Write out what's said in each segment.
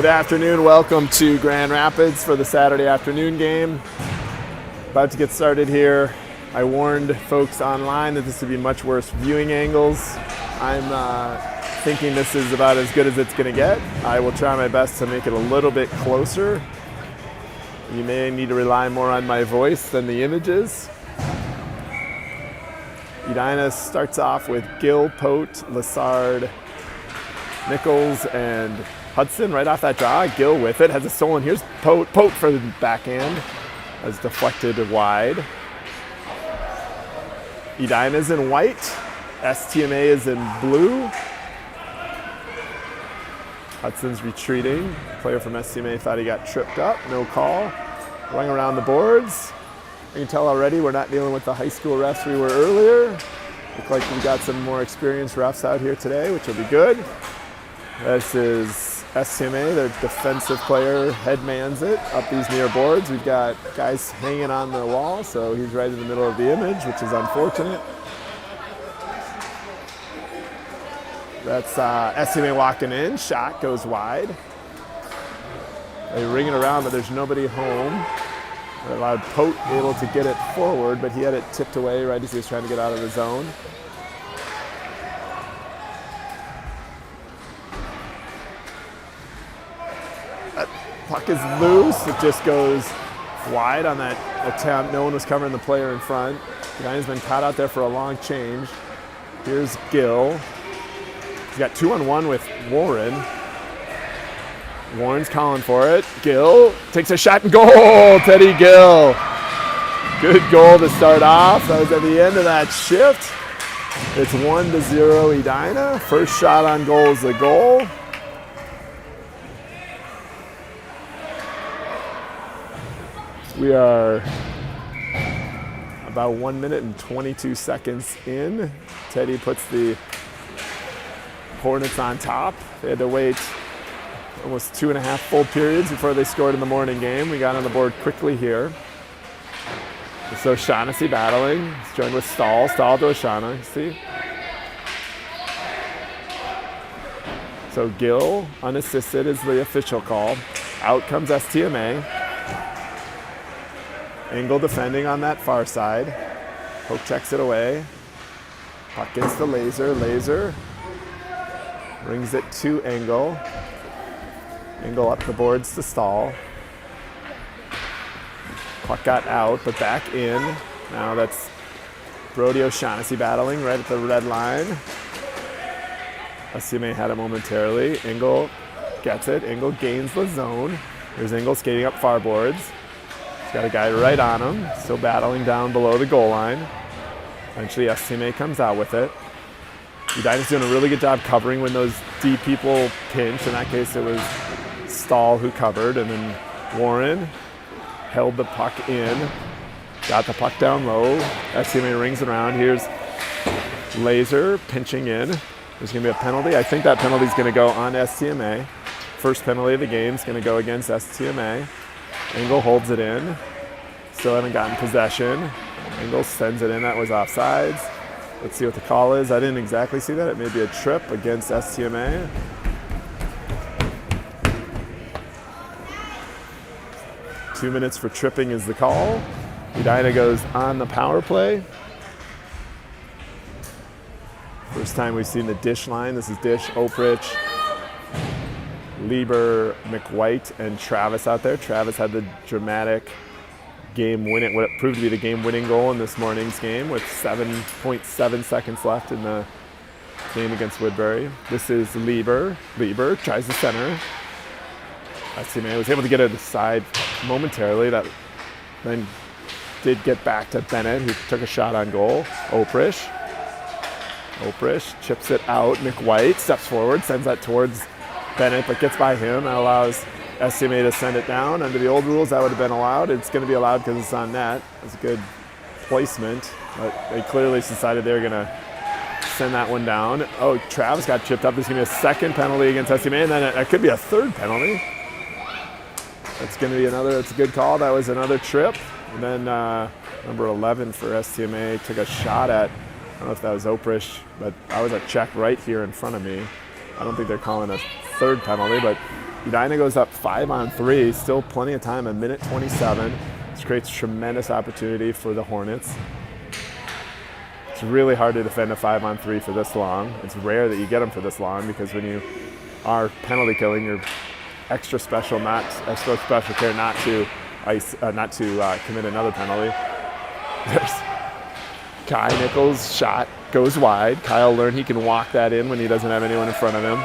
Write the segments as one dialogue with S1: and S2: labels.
S1: Good afternoon, welcome to Grand Rapids for the Saturday afternoon game. About to get started here. I warned folks online that this would be much worse viewing angles. I'm thinking this is about as good as it's going to get. I will try my best to make it a little bit closer. You may need to rely more on my voice than the images. Edina starts off with Gill, Pote, Lassard, Nichols, and Hudson right off that draw. Gill with it, has a stolen. Here's Pote. Pote for the backhand. Has deflected wide. Edina's in white. STMA is in blue. Hudson's retreating. Player from STMA thought he got tripped up. No call. Running around the boards. You can tell already we're not dealing with the high school refs we were earlier. Look like we got some more experienced refs out here today, which will be good. This is STMA, their defensive player headmans it up these near boards. We've got guys hanging on the wall, so he's right in the middle of the image, which is unfortunate. That's STMA walking in, shot goes wide. They ring it around, but there's nobody home. They allowed Pote able to get it forward, but he had it tipped away right as he was trying to get out of the zone. That puck is loose. It just goes wide on that attempt. No one was covering the player in front. The guy's been caught out there for a long change. Here's Gill. He's got 2-on-1 with Warren. Warren's calling for it. Gill takes a shot and goal. Teddy Gill. Good goal to start off. That was at the end of that shift. It's 1-0 Edina. First shot on goal is the goal. We are about 1 minute and 22 seconds in. Teddy puts the Hornets on top. They had to wait almost 2.5 full periods before they scored in the morning game. We got on the board quickly here. So Shaughnessy battling. He's joined with Stahl. Stahl to O'Shaughnessy. So Gill, unassisted, is the official call. Out comes STMA. Engel defending on that far side. Poke checks it away. Puck gets the Laser. Laser brings it to Engel. Engel up the boards to Stahl. Puck got out, but back in. Now that's Brody O'Shaughnessy battling right at the red line. STMA had it momentarily. Engel gets it. Engel gains the zone. There's Engel skating up far boards. He's got a guy right on him, still battling down below the goal line. Eventually STMA comes out with it. Edina's doing a really good job covering when those D people pinch. In that case, it was Stahl who covered, and then Warren held the puck in, got the puck down low. STMA rings it around. Here's Laser pinching in. There's going to be a penalty. I think that penalty is going to go on STMA. First penalty of the game is going to go against STMA. Engel holds it in. Still haven't gotten possession. Engel sends it in. That was offsides. Let's see what the call is. I didn't exactly see that. It may be a trip against STMA. Two minutes for tripping is the call. Edina goes on the power play. First time we've seen the Dish line. This is Dish, Oprich, Lieber, McWhite, and Travis out there. Travis had the dramatic game-winning, what proved to be the game-winning goal in this morning's game with 7.7 seconds left in the game against Woodbury. This is Lieber. Lieber tries the center. STMA was able to get it aside momentarily. That then did get back to Bennett, who took a shot on goal. Oprich chips it out. McWhite steps forward, sends that towards Bennett, but gets by him. That allows STMA to send it down. Under the old rules, that would have been allowed. It's going to be allowed because it's on net. It's a good placement, but they clearly decided they were going to send that one down. Oh, Travis got chipped up. There's going to be a second penalty against STMA, and then it could be a third penalty. That's going to be another, it's a good call. That was another trip. And then number 11 for STMA took a shot at, I don't know if that was Oprich, but that was a check right here in front of me. I don't think they're calling a third penalty, but Edina goes up 5-on-3, still plenty of time, 1:27. This creates tremendous opportunity for the Hornets. It's really hard to defend a 5-on-3 for this long. It's rare that you get them for this long because when you are penalty killing, you're extra special care not to commit another penalty. There's Kai Nichols' shot goes wide. Kyle learned he can walk that in when he doesn't have anyone in front of him.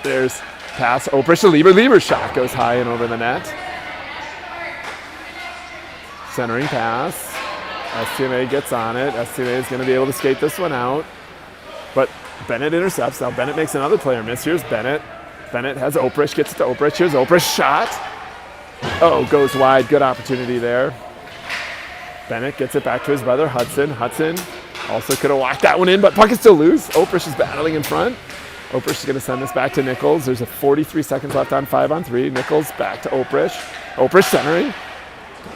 S1: There's pass, Oprich to Lieber. Lieber's shot goes high and over the net. Centering pass. STMA gets on it. STMA is going to be able to skate this one out. But Bennett intercepts. Now Bennett makes another player miss. Here's Bennett. Bennett has Oprich, gets it to Oprich. Here's Oprich's shot. Oh, goes wide. Good opportunity there. Bennett gets it back to his brother Hudson. Hudson also could have walked that one in, but puck is still loose. Oprich is battling in front. Oprich is going to send this back to Nichols. There's a 43 seconds left on 5-on-3. Nichols back to Oprich. Oprich centering.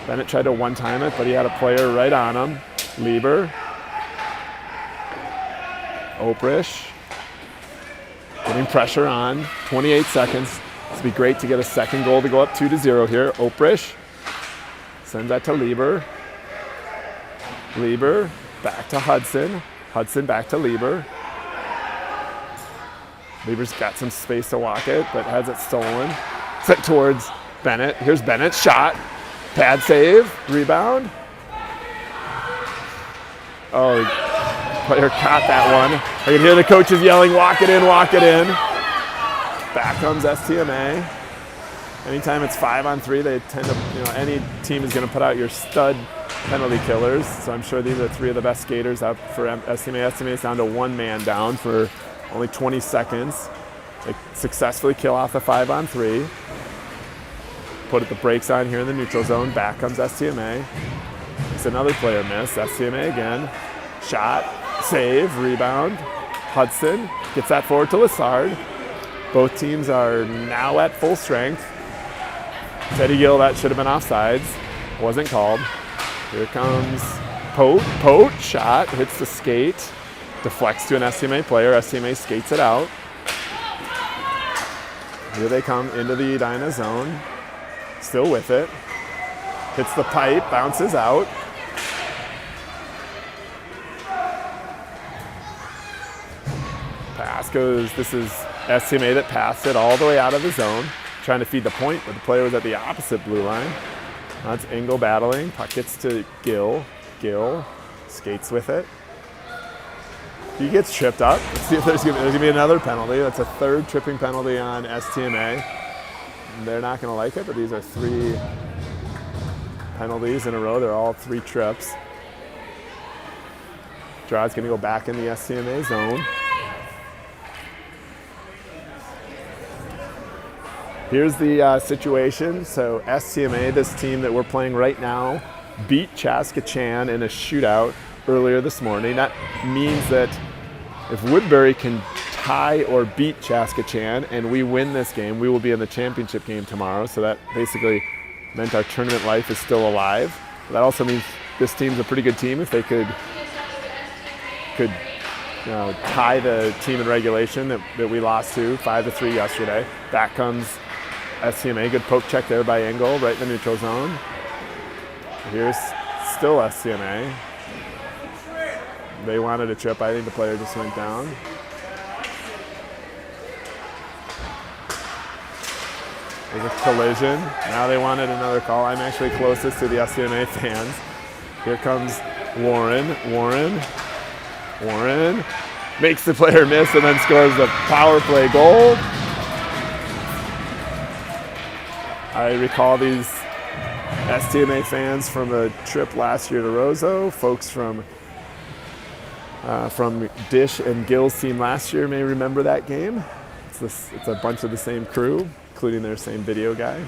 S1: Bennett tried to one-time it, but he had a player right on him. Lieber. Oprich. Getting pressure on. 28 seconds. This would be great to get a second goal to go up 2-0 here. Oprich sends that to Lieber. Lieber back to Hudson. Hudson back to Lieber. Lieber's got some space to walk it, but has it stolen. Set towards Bennett. Here's Bennett's shot. Pad save. Rebound. Oh, player caught that one. I can hear the coaches yelling, walk it in, walk it in. Back comes STMA. Anytime it's 5-on-3, they tend to, any team is going to put out your stud penalty killers. So I'm sure these are three of the best skaters out for STMA. STMA is down to one man down for only 20 seconds. They successfully kill off the 5-on-3. Put the brakes on here in the neutral zone. Back comes STMA. It's another player miss. STMA again. Shot, save, rebound. Hudson gets that forward to Lassard. Both teams are now at full strength. Teddy Gill, that should have been offsides. Wasn't called. Here comes Pote, shot, hits the skate. Deflects to an STMA player. STMA skates it out. Here they come into the Edina zone. Still with it. Hits the pipe, bounces out. Pass goes, this is STMA that passed it all the way out of the zone. Trying to feed the point, but the player was at the opposite blue line. That's Engel battling. Puck gets to Gill. Gill skates with it. He gets tripped up. Let's see if there's going to be another penalty. That's a third tripping penalty on STMA. They're not going to like it, but these are 3 penalties in a row. They're all 3 trips. Gerard's going to go back in the STMA zone. Here's the situation. So STMA, this team that we're playing right now, beat Chaskatchan in a shootout earlier this morning. That means that if Woodbury can tie or beat Chaskatchan and we win this game, we will be in the championship game tomorrow. So that basically meant our tournament life is still alive. That also means this team's a pretty good team if they could tie the team in regulation that we lost to 5-3 yesterday. Back comes STMA. Good poke check there by Engel, right in the neutral zone. Here's still STMA. They wanted a trip. I think the player just went down. There's a collision. Now they wanted another call. I'm actually closest to the STMA fans. Here comes Warren. Warren makes the player miss and then scores the power play goal. I recall these STMA fans from a trip last year to Roseau. Folks from Dish and Gill's team last year may remember that game. It's a bunch of the same crew, including their same video guy,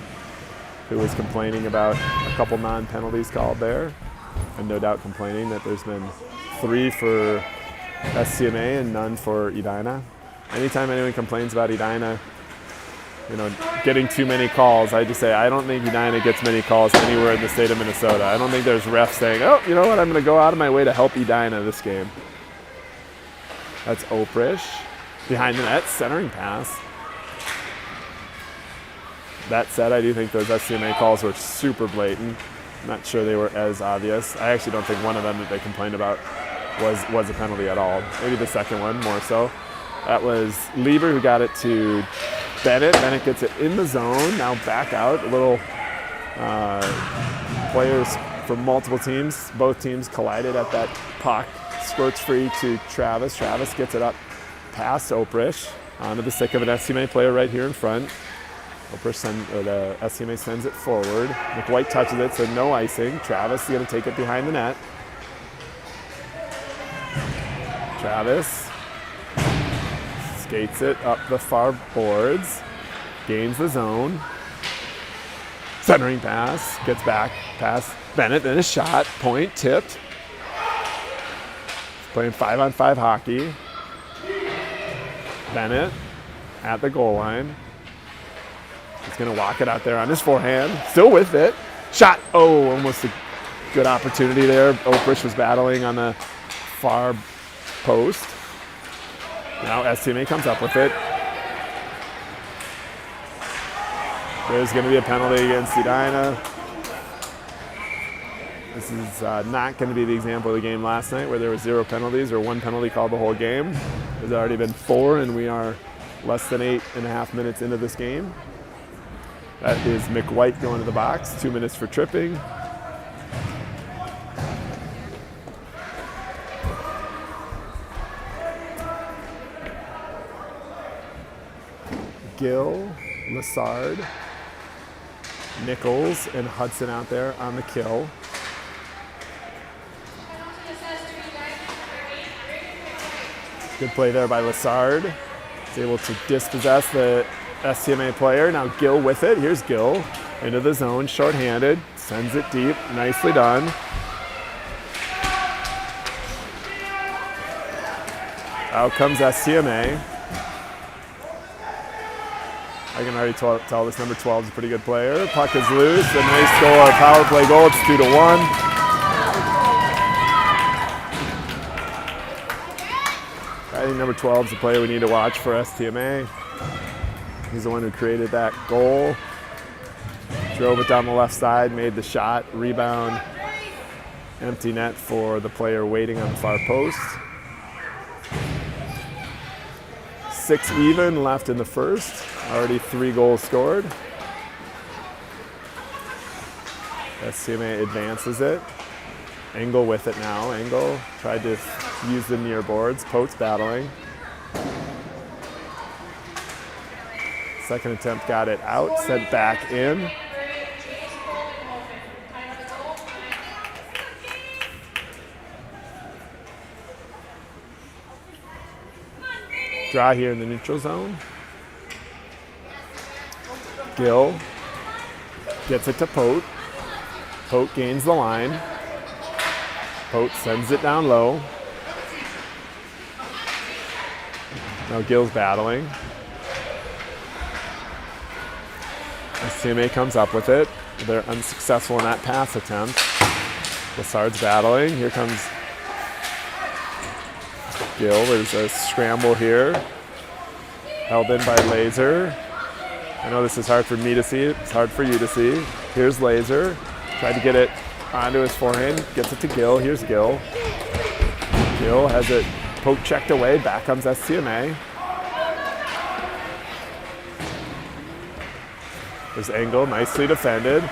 S1: who was complaining about a couple non-penalties called there, and no doubt complaining that there's been 3 for STMA and none for Edina. Anytime anyone complains about Edina, getting too many calls, I just say, I don't think Edina gets many calls anywhere in the state of Minnesota. I don't think there's refs saying, oh, you know what, I'm going to go out of my way to help Edina this game. That's Oprich. Behind the net, centering pass. That said, I do think those STMA calls were super blatant. I'm not sure they were as obvious. I actually don't think one of them that they complained about was a penalty at all. Maybe the second one more so. That was Lieber who got it to Bennett. Bennett gets it in the zone. Now back out. A little players from multiple teams. Both teams collided at that puck. Squirts free to Travis. Travis gets it up past Oprich onto the stick of an STMA player right here in front. The STMA sends it forward. McWhite touches it, so no icing. Travis is going to take it behind the net. Travis skates it up the far boards, gains the zone. Centering pass, gets back past Bennett, then a shot, point, tipped. Playing 5-on-5 hockey. Bennett at the goal line. He's going to walk it out there on his forehand. Still with it. Shot. Oh, almost a good opportunity there. Oprich was battling on the far post. Now STMA comes up with it. There's going to be a penalty against Edina. This is not going to be the example of the game last night where there were 0 penalties or 1 penalty called the whole game. There's already been 4, and we are less than 8.5 minutes into this game. That is McWhite going to the box. 2 minutes for tripping. Gill, Lassard, Nichols, and Hudson out there on the kill. Good play there by Lassard. He's able to dispossess the STMA player. Now Gill with it. Here's Gill into the zone, shorthanded, sends it deep. Nicely done. Out comes STMA. I can already tell this number 12 is a pretty good player. Puck is loose, and they score a power play goal. It's 2-1. I think number 12 is a player we need to watch for STMA. He's the one who created that goal. Drove it down the left side, made the shot, rebound, empty net for the player waiting on the far post. 6 even left in the first. Already 3 goals scored. STMA advances it. Engel with it now. Engel tried to use the near boards. Pote's battling. Second attempt got it out, sent back in. Draw here in the neutral zone. Gill gets it to Pote. Pote gains the line. Pote sends it down low. Now Gill's battling. STMA comes up with it. They're unsuccessful in that pass attempt. Lassard's battling. Here comes Gill. There's a scramble here. Held in by Laser. I know this is hard for me to see. It's hard for you to see. Here's Laser. Tried to get it onto his forehand. Gets it to Gill. Here's Gill. Gill has it poke checked away. Back comes STMA. There's Engel. Nicely defended.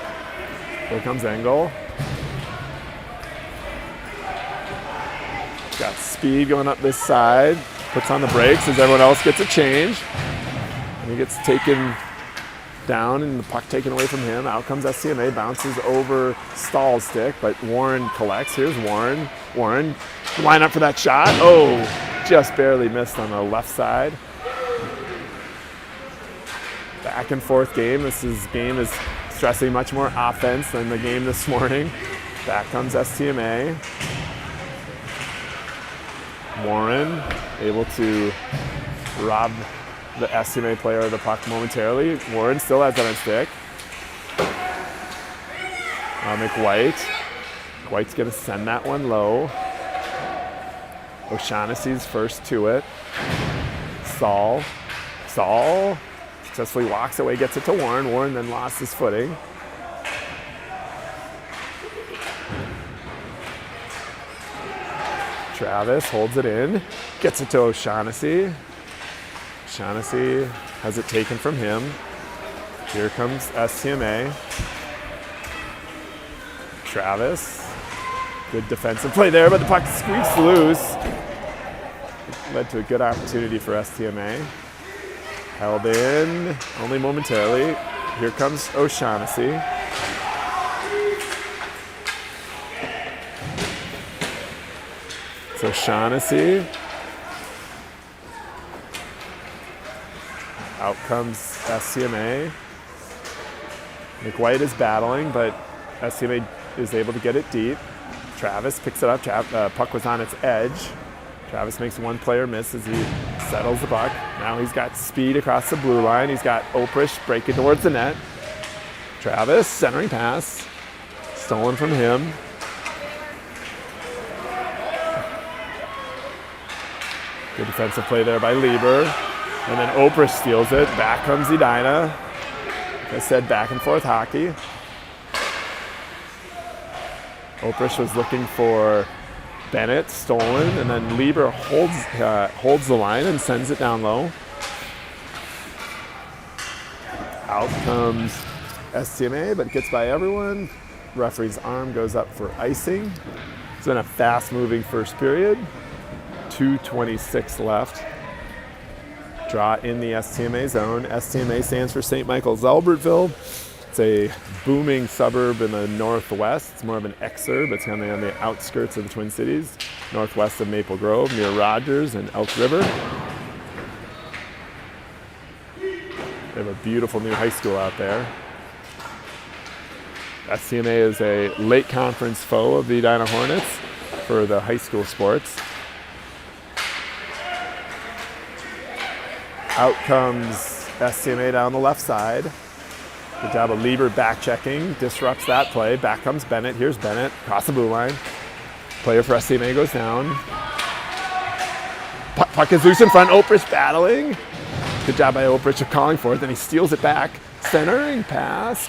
S1: Here comes Engel. Got speed going up this side. Puts on the brakes as everyone else gets a change. And he gets taken down and the puck taken away from him. Out comes STMA, bounces over Stahl's stick, but Warren collects. Here's Warren. Warren, line up for that shot. Oh, just barely missed on the left side. Back and forth game. This game is stressing much more offense than the game this morning. Back comes STMA. Warren able to rob the STMA player of the puck momentarily. Warren still has it on stick. McWhite. McWhite's going to send that one low. O'Shaughnessy's first to it. Saul Successfully walks away, gets it to Warren. Warren then lost his footing. Travis holds it in, gets it to O'Shaughnessy. O'Shaughnessy has it taken from him. Here comes STMA. Travis, good defensive play there, but the puck squeaks loose. Led to a good opportunity for STMA. Held in, only momentarily. Here comes O'Shaughnessy. So O'Shaughnessy. Out comes STMA. McWhite is battling, but STMA is able to get it deep. Travis picks it up. Puck was on its edge. Travis makes one player miss as he settles the puck. Now he's got speed across the blue line. He's got Oprish breaking towards the net. Travis, centering pass. Stolen from him. Good defensive play there by Lieber. And then Oprish steals it. Back comes Edina. Like I said, back and forth hockey. Oprish was looking for Bennett, stolen, and then Lieber holds the line and sends it down low. Out comes STMA, but it gets by everyone. Referee's arm goes up for icing. It's been a fast-moving first period. 2:26 left. Draw in the STMA zone. STMA stands for St. Michael's Albertville. It's a booming suburb in the northwest. It's more of an exurb. It's kind of on the outskirts of the Twin Cities, northwest of Maple Grove, near Rogers and Elk River. They have a beautiful new high school out there. STMA is a late conference foe of the Edina Hornets for the high school sports. Out comes STMA down the left side. Good job of Lieber back checking, disrupts that play. Back comes Bennett. Here's Bennett, across the blue line. Player for STMA goes down. Puck is loose in front. Oprish battling. Good job by Oprish of calling for it. Then he steals it back. Centering pass,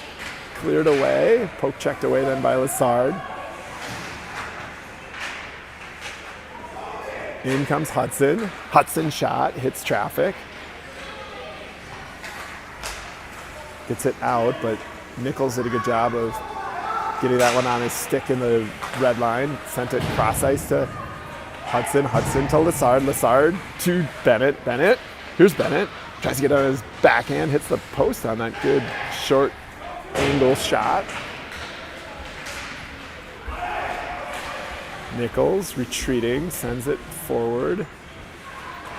S1: cleared away. Poke checked away then by Lessard. In comes Hudson. Hudson shot, hits traffic. Gets it out, but Nichols did a good job of getting that one on his stick in the red line. Sent it cross ice to Hudson. Hudson to Lessard. Lessard to Bennett. Bennett. Here's Bennett. Tries to get on his backhand. Hits the post on that good short angle shot. Nichols retreating. Sends it forward.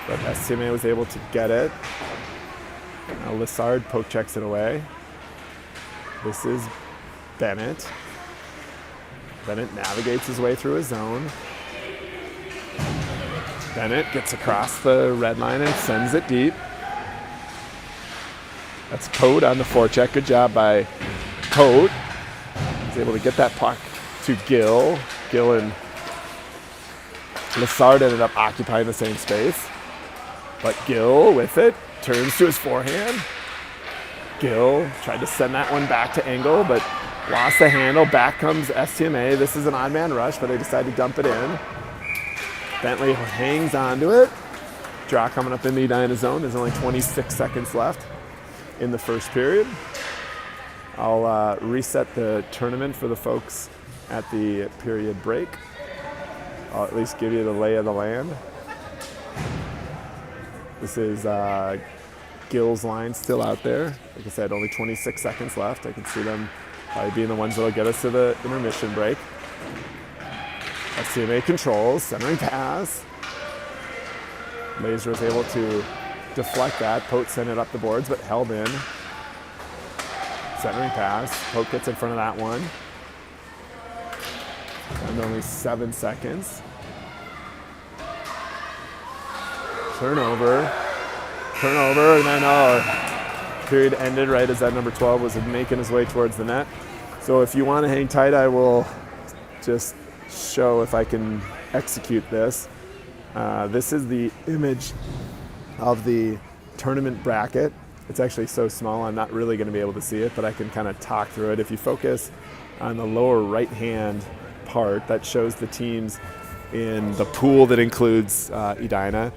S1: But STMA was able to get it. Now Lessard poke checks it away. This is Bennett. Bennett navigates his way through his zone. Bennett gets across the red line and sends it deep. That's Pote on the forecheck. Good job by Pote. He's able to get that puck to Gill. Gill and Lessard ended up occupying the same space. But Gill with it. Turns to his forehand. Gill tried to send that one back to Engel, but lost the handle. Back comes STMA. This is an odd man rush, but they decide to dump it in. Bentley hangs onto it. Draw coming up in the Edina zone. There's only 26 seconds left in the first period. I'll reset the tournament for the folks at the period break. I'll at least give you the lay of the land. This is Gill's line still out there. Like I said, only 26 seconds left. I can see them probably being the ones that will get us to the intermission break. STMA controls, centering pass. Laser was able to deflect that. Pote sent it up the boards, but held in. Centering pass. Pote gets in front of that one. And only 7 seconds. Turnover, and then period ended right as that number 12 was making his way towards the net. So if you want to hang tight, I will just show if I can execute this. This is the image of the tournament bracket. It's actually so small I'm not really going to be able to see it, but I can kind of talk through it. If you focus on the lower right-hand part, that shows the teams in the pool that includes Edina.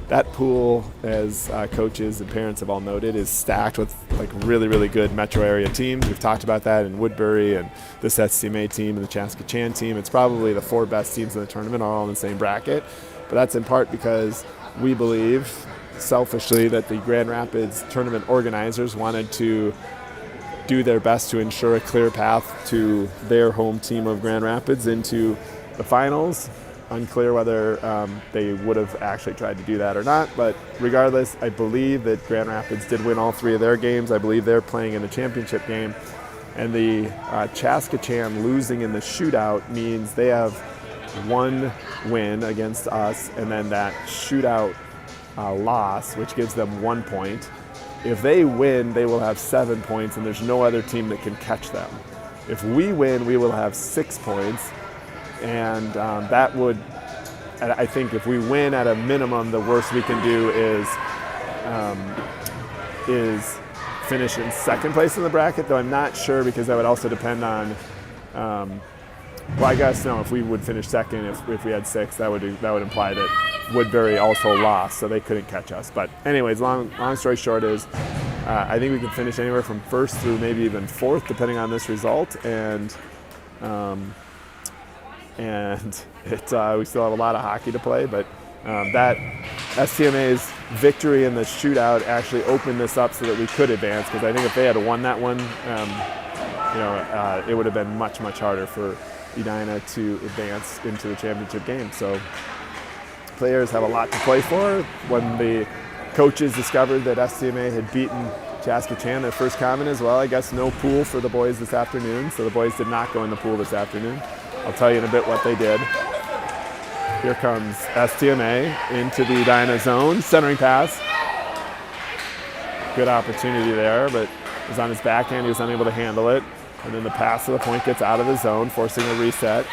S1: That pool, as coaches and parents have all noted, is stacked with like really, really good metro area teams. We've talked about that in Woodbury and this STMA team and the Chaska-Chan team. It's probably the 4 best teams in the tournament, all in the same bracket. But that's in part because we believe, selfishly, that the Grand Rapids tournament organizers wanted to do their best to ensure a clear path to their home team of Grand Rapids into the finals. Unclear whether they would have actually tried to do that or not, but regardless, I believe that Grand Rapids did win all 3 of their games. I believe they're playing in a championship game, and the Chaska-Chan losing in the shootout means they have 1 win against us, and then that shootout loss, which gives them 1 point. If they win, they will have 7 points, and there's no other team that can catch them. If we win, we will have 6 points. And that would, I think if we win at a minimum, the worst we can do is finish in second place in the bracket, though I'm not sure because that would also depend on, well, I guess no, if we would finish second, if we had 6, that would imply that Woodbury also lost, so they couldn't catch us. But anyways, long story short is, I think we can finish anywhere from 1st through maybe even 4th, depending on this result, and we still have a lot of hockey to play, but that STMA's victory in the shootout actually opened this up so that we could advance, because I think if they had won that one, it would have been much, much harder for Edina to advance into the championship game. So players have a lot to play for. When the coaches discovered that STMA had beaten Chaska-Chan, their first comment is, well, I guess no pool for the boys this afternoon, so the boys did not go in the pool this afternoon. I'll tell you in a bit what they did. Here comes STMA into the Edina zone. Centering pass. Good opportunity there, but it was on his backhand. He was unable to handle it. And then the pass to the point gets out of the zone, forcing a reset.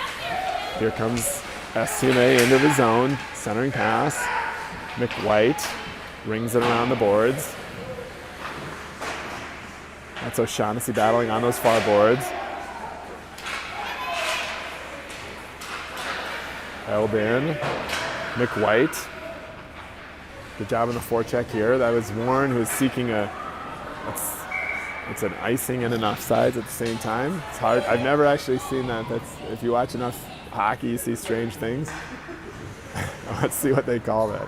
S1: Here comes STMA into the zone. Centering pass. McWhite rings it around the boards. That's O'Shaughnessy battling on those far boards. Held in. McWhite. Good job on the forecheck here. That was Warren, who's seeking it's an icing and an offsides at the same time. It's hard. I've never actually seen that. If you watch enough hockey, you see strange things. Let's see what they call that.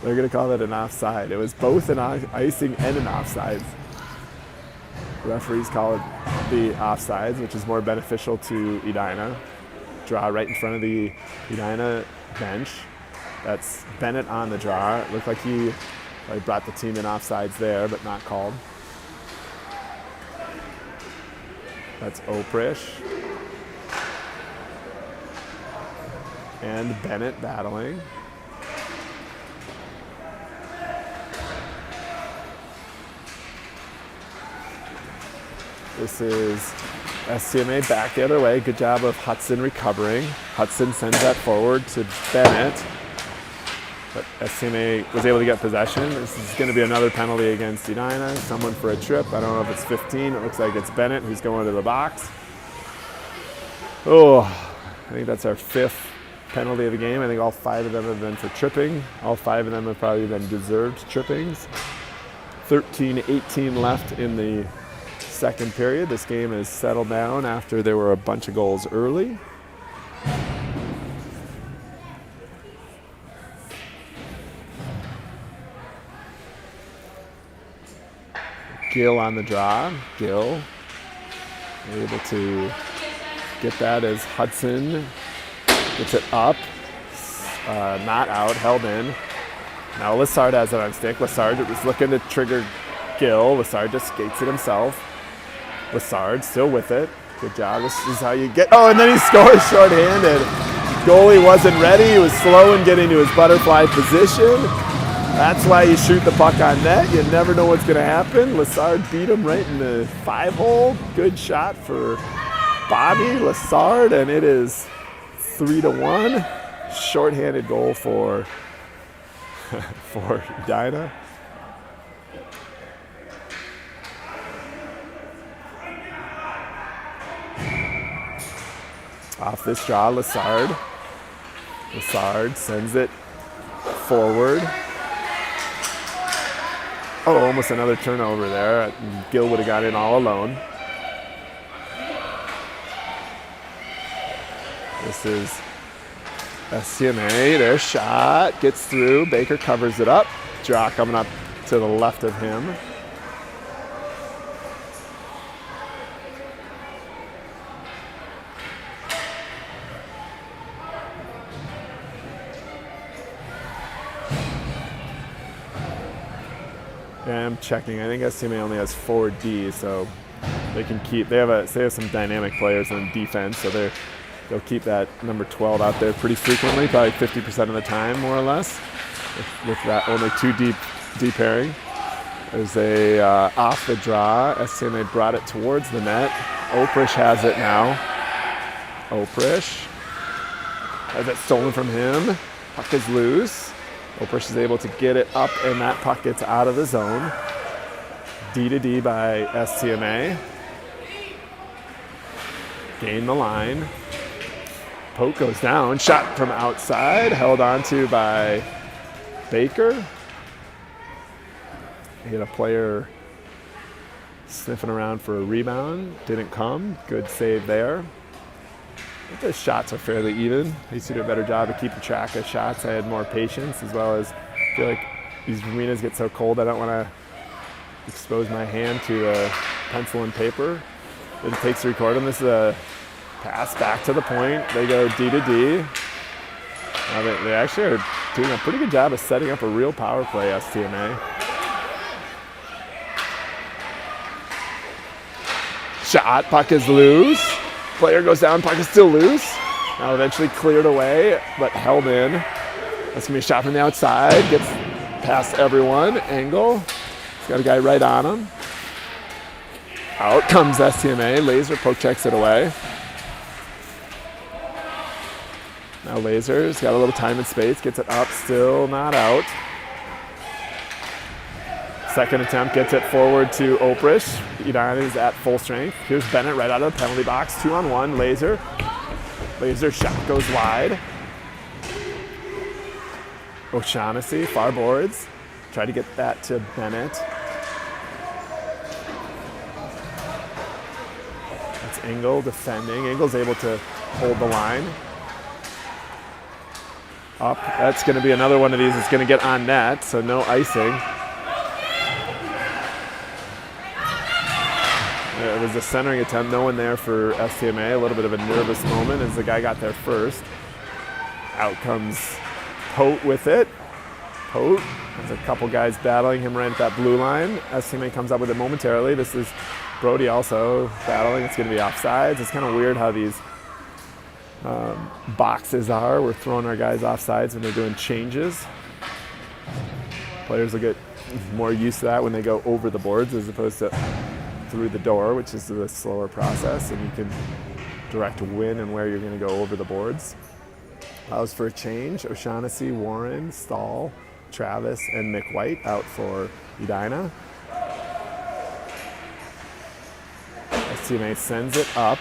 S1: They're going to call that an offside. It was both an icing and an offsides. Referees call it the offsides, which is more beneficial to Edina. Draw right in front of the Edina bench. That's Bennett on the draw. It looked like he brought the team in offsides there, but not called. That's Oprish. And Bennett battling. This is STMA back the other way. Good job of Hudson recovering. Hudson sends that forward to Bennett. But STMA was able to get possession. This is going to be another penalty against Edina. Someone for a trip. I don't know if it's 15. It looks like it's Bennett who's going to the box. Oh, I think that's our 5th penalty of the game. I think all 5 of them have been for tripping. All 5 of them have probably been deserved trippings. 13-18 left in the second period. This game has settled down after there were a bunch of goals early. Gill on the draw. Gill able to get that as Hudson gets it up. Not out, held in. Now Lessard has it on stick. Lessard was looking to trigger Gill. Lessard just skates it himself. Lessard still with it. Good job. This is how you get. Oh, and then he scores shorthanded. Goalie wasn't ready. He was slow in getting to his butterfly position. That's why you shoot the puck on net. You never know what's going to happen. Lessard beat him right in the 5-hole. Good shot for Bobby Lessard, and it is 3-1. Shorthanded goal for Edina. Off this draw, Lassard. Lassard sends it forward. Oh, almost another turnover there. Gill would have got in all alone. This is STMA. Their shot gets through. Baker covers it up. Draw coming up to the left of him. Yeah, I'm checking. I think STMA only has 4 D, so they can keep. They have some dynamic players on defense, so they'll keep that number 12 out there pretty frequently, probably 50% of the time, more or less. With that only 2 D pairing. There's a off the draw. STMA brought it towards the net. Oprish has it now. Oprish has it stolen from him. Puck is loose. Oprish is able to get it up, and that puck gets out of the zone. D to D by STMA. Gain the line. Poke goes down. Shot from outside. Held onto by Baker. He had a player sniffing around for a rebound. Didn't come. Good save there. I think the shots are fairly even. I used to do a better job of keeping track of shots. I had more patience, as well as I feel like these arenas get so cold I don't want to expose my hand to a pencil and paper. It takes to record them. This is a pass back to the point. They go D to D. They actually are doing a pretty good job of setting up a real power play, STMA. Shot, puck is loose. Player goes down, puck is still loose. Now eventually cleared away, but held in. That's gonna be a shot from the outside. Gets past everyone. Angle. He's got a guy right on him. Out comes STMA. Laser poke checks it away. Now Laser's got a little time and space. Gets it up, still not out. Second attempt gets it forward to Oprish. Edina is at full strength. Here's Bennett right out of the penalty box. 2-on-1. Laser. Laser shot goes wide. O'Shaughnessy, far boards. Try to get that to Bennett. That's Engel defending. Engel's able to hold the line. Up. That's going to be another one of these that's going to get on net, so no icing. It was a centering attempt, no one there for STMA. A little bit of a nervous moment as the guy got there first. Out comes Pote with it. Pote, there's a couple guys battling him right at that blue line. STMA comes up with it momentarily. This is Brody also battling. It's going to be offsides. It's kind of weird how these boxes are. We're throwing our guys offsides when they're doing changes. Players will get more used to that when they go over the boards as opposed to through the door, which is the slower process, and you can direct when and where you're going to go over the boards. Allows for a change. O'Shaughnessy, Warren, Stahl, Travis, and Mick White out for Edina. STMA sends it up.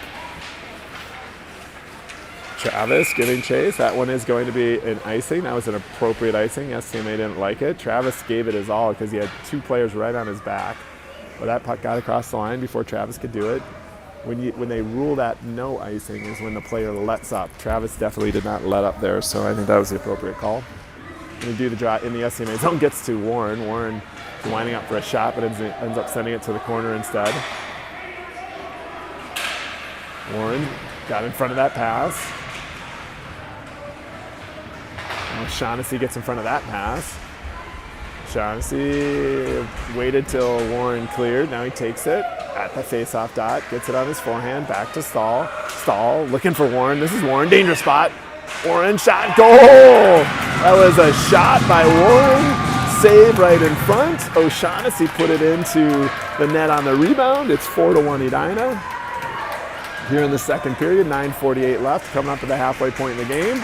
S1: Travis giving chase. That one is going to be an icing. That was an appropriate icing. STMA didn't like it. Travis gave it his all because he had 2 players right on his back. But that puck got across the line before Travis could do it. When they rule that no icing is when the player lets up. Travis definitely did not let up there, so I think that was the appropriate call. When they do the draw in the STMA zone, gets to Warren. Warren is lining up for a shot, but ends up sending it to the corner instead. Warren got in front of that pass. O'Shaughnessy gets in front of that pass. O'Shaughnessy waited till Warren cleared. Now he takes it at the face-off dot, gets it on his forehand, back to Stahl. Stahl looking for Warren. This is Warren, danger spot. Warren shot, goal! That was a shot by Warren. Save right in front. O'Shaughnessy put it into the net on the rebound. It's 4-1 Edina. Here in the second period, 9:48 left, coming up to the halfway point in the game.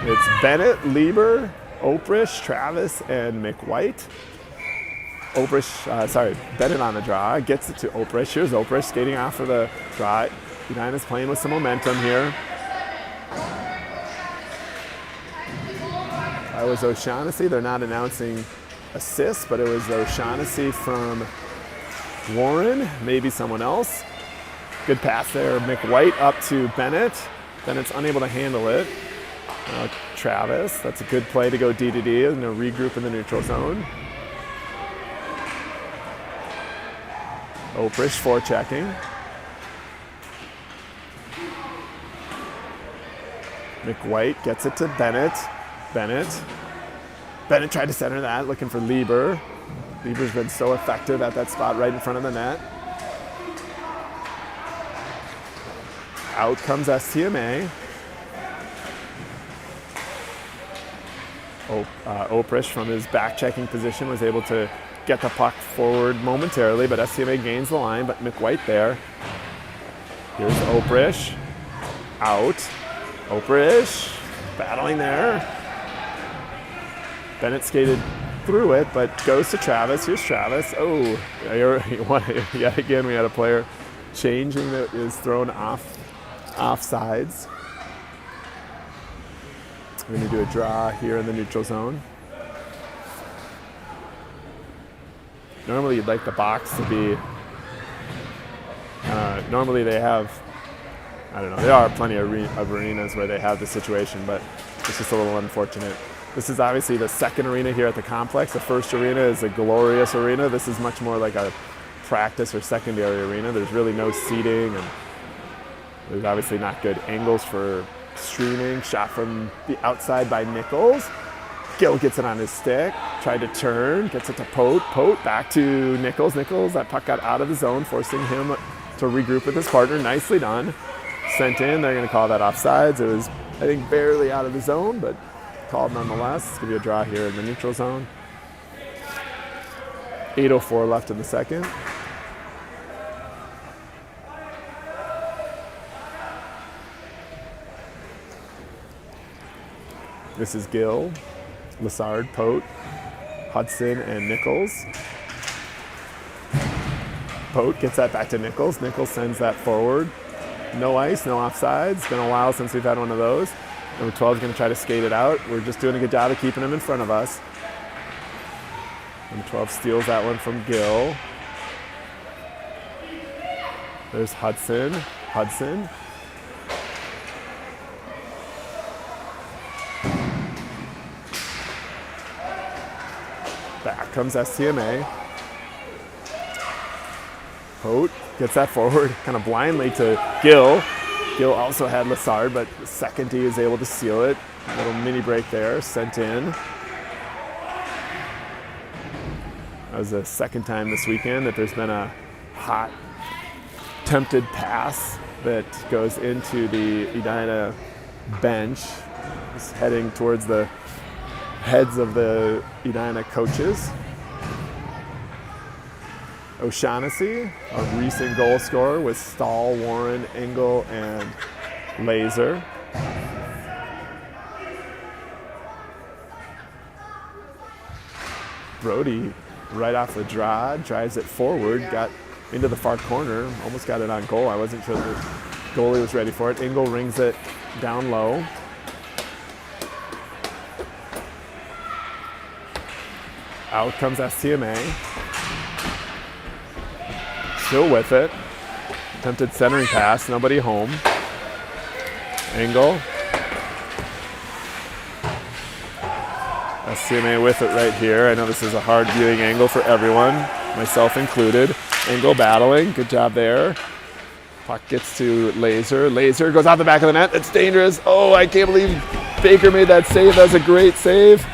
S1: It's Bennett, Lieber, Oprish, Travis, and McWhite. Bennett on the draw, gets it to Oprish. Here's Oprish skating off of the draw. Edina's playing with some momentum here. That was O'Shaughnessy. They're not announcing assists, but it was O'Shaughnessy from Warren, maybe someone else. Good pass there. McWhite up to Bennett. Bennett's unable to handle it. Travis, that's a good play to go D to D and regroup in the neutral zone. Oprish forechecking. McWhite gets it to Bennett. Bennett tried to center that, looking for Lieber. Lieber's been so effective at that spot right in front of the net. Out comes STMA. Oprish from his back-checking position was able to get the puck forward momentarily, but STMA gains the line, but McWhite there. Here's Oprish. Out. Oprish battling there. Bennett skated through it, but goes to Travis. Here's Travis. Oh, yet again we had a player changing that is thrown offsides. We're going to do a draw here in the neutral zone. Normally you'd like the box to be, normally they have, I don't know, there are plenty of arenas where they have the situation, but it's just a little unfortunate. This is obviously the second arena here at the complex. The first arena is a glorious arena. This is much more like a practice or secondary arena. There's really no seating, and there's obviously not good angles for streaming. Shot from the outside by Nichols. Gill gets it on his stick, tried to turn, gets it to Pote. Pote back to Nichols. Nichols, that puck got out of the zone, forcing him to regroup with his partner. Nicely done. Sent in, they're going to call that offsides. It was, I think, barely out of the zone, but called nonetheless. It's going to be a draw here in the neutral zone. 8:04 left in the second. This is Gill, Lassard, Pote, Hudson, and Nichols. Pote gets that back to Nichols. Nichols sends that forward. No ice, no offsides. It's been a while since we've had one of those. Number 12 is going to try to skate it out. We're just doing a good job of keeping him in front of us. Number 12 steals that one from Gill. There's Hudson. Back comes STMA. Pote gets that forward kind of blindly to Gill. Gill also had Lassard, but the second D is able to seal it. A little mini break there, sent in. That was the second time this weekend that there's been a hot, tempted pass that goes into the Edina bench. Just heading towards the heads of the Edina coaches. O'Shaughnessy, a recent goal scorer with Stahl, Warren, Engel, and Laser. Brody, right off the draw, drives it forward, got into the far corner, almost got it on goal. I wasn't sure the goalie was ready for it. Engel rings it down low. Out comes STMA. Still with it. Attempted centering pass, nobody home. Engel. STMA with it right here. I know this is a hard viewing angle for everyone, myself included. Engel battling, good job there. Puck gets to Laser. Laser goes out the back of the net, that's dangerous. Oh, I can't believe Baker made that save. That was a great save.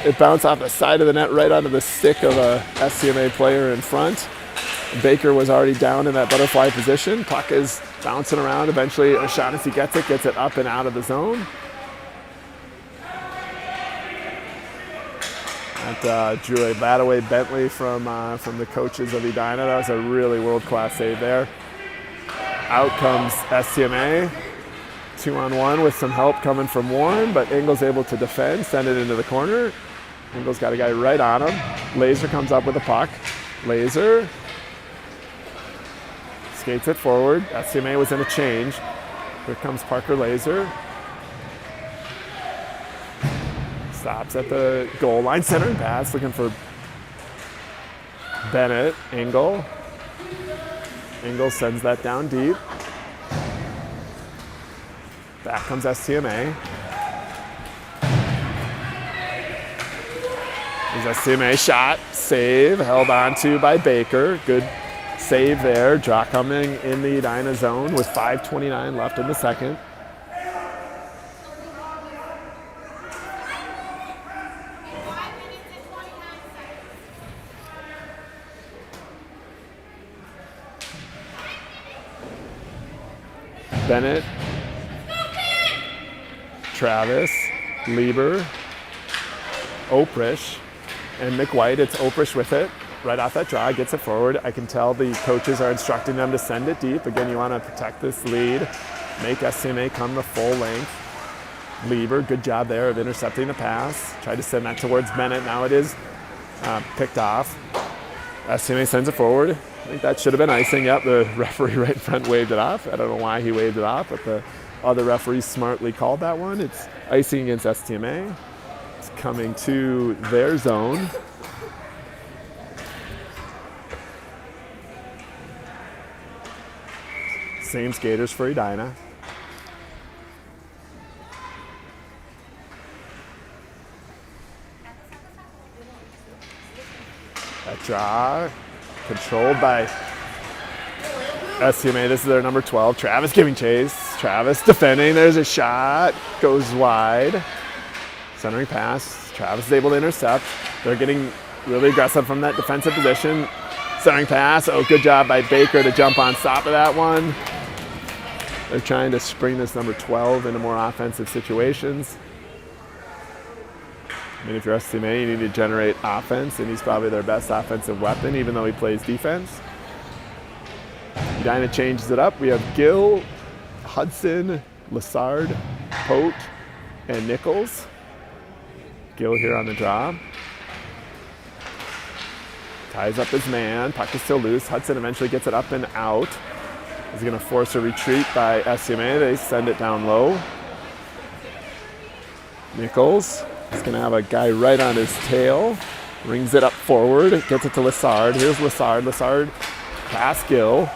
S1: It bounced off the side of the net right onto the stick of a STMA player in front. Baker was already down in that butterfly position. Puck is bouncing around. Eventually O'Shaughnessy gets it up and out of the zone. That drew a bat-away Bentley from the coaches of Edina. That was a really world-class save there. Out comes STMA 2-on-1 with some help coming from Warren, but Engel's able to defend, send it into the corner. Engel's got a guy right on him. Laser comes up with the puck. Laser skates it forward. STMA was in a change. Here comes Parker Laser. Stops at the goal line, centering pass, looking for Bennett. Engel sends that down deep. Back comes STMA. There's STMA shot, save, held on to by Baker. Good save there. Draw coming in the Edina zone with 5:29 left in the second. Bennett, Travis, Lieber, Oprish, and McWhite. It's Oprish with it. Right off that draw, gets it forward. I can tell the coaches are instructing them to send it deep. Again, you want to protect this lead. Make STMA come the full length. Lieber, good job there of intercepting the pass. Tried to send that towards Bennett. Now it is picked off. STMA sends it forward. I think that should have been icing. Yep, the referee right in front waved it off. I don't know why he waved it off, but the other referee smartly called that one. It's icing against STMA. It's coming to their zone. Same skaters for Edina. That draw controlled by STMA. This is their number 12. Travis giving chase. Travis defending. There's a shot. Goes wide. Centering pass. Travis is able to intercept. They're getting really aggressive from that defensive position. Centering pass. Oh, good job by Baker to jump on top of that one. They're trying to spring this number 12 into more offensive situations. I mean, if you're STMA, you need to generate offense, and he's probably their best offensive weapon, even though he plays defense. Edina changes it up. We have Gill, Hudson, Lassard, Pote, and Nichols. Gill here on the draw. Ties up his man. Puck is still loose. Hudson eventually gets it up and out. He's going to force a retreat by STMA. They send it down low. Nichols is going to have a guy right on his tail. Rings it up forward. Gets it to Lassard. Here's Lassard. Lassard past Gill.